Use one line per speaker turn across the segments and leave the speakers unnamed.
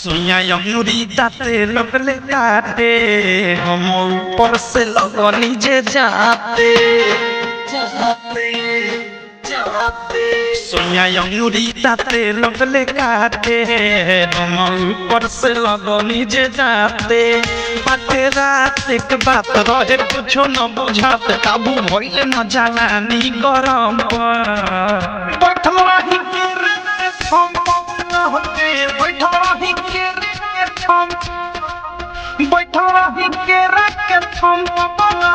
सुइया अंगूरी दाते लगले काटे हम ऊपर से लगनी जे जाते सुइया अंगूरी दाते लगले काटे हम ऊपर से लगनी जे जाते बाते रात एक बात रहे कुछो न बुझात काबू भइले न जवानी गरम पर बैठल रही के हम होते बैठल रही के हम बैठल रही के हम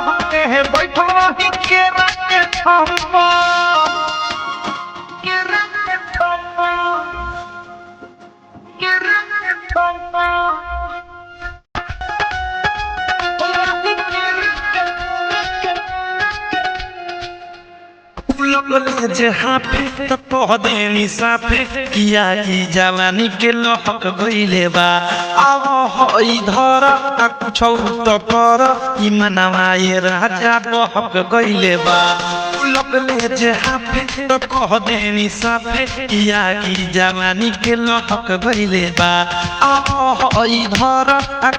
होते हैं बैठल रही के हम जहाँ पे तो पौधे साफे किया की जवानी के लहक गईले बा अब हो इधर कुछ तो कर ई मनवा ये राजा लहक गईले बा लगले जहाँ पे तो पौधे साफे किया की जवानी के लहक गईले बा अब हो इधर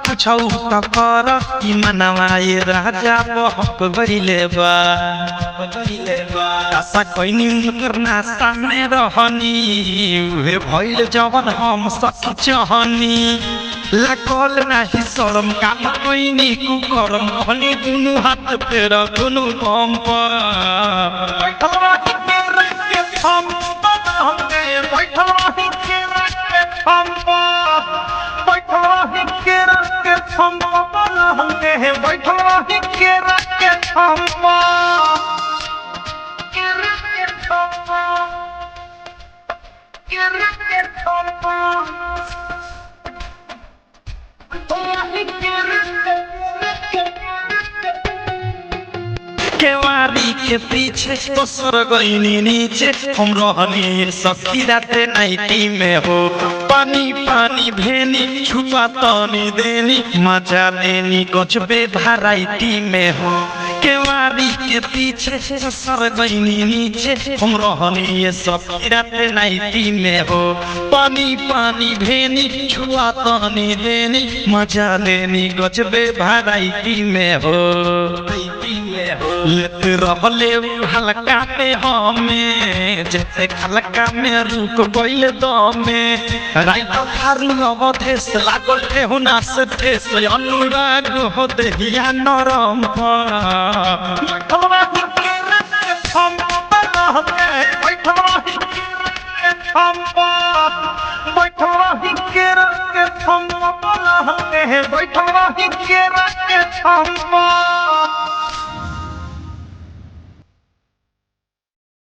कुछ तो कर ई मनवा ये राजा लहक गईले बा आशा कोइनी करना सामने रहनी वे भइल जवन हम सखी चाहनी लागल नाही शरम काम कोइनी कु करम भली दुनु हाथ फेर दुनु कम पर बैठल रही के हम हमके बैठल रही के हम बैठल रही के हम हमके बैठल रही के हम केवारी के पीछे तो सर गईनी नीचे हम रहनी सखी राते नाइटी में हो पानी पानी भेनी छुपा तनी देनी मजा लेनी कुछ बेभराइटी में हो केवारी के पीछे सर गईनी नीचे हम रहनी सखी राते नाइटी में हो पानी पानी भेनी छुआ तनी देनी मजा लेनी कुछ बेभराइटी में हो लेते रहले हल्का पे हमें जैसे हल्का में रुक गइल दमे राइट फारलू अवधेश लागल थे हुना से ठेस अनुराग हो देहिया नरम बैठल रही के हम बैठल रही हम बैठल रही के हम बैठल रही के हम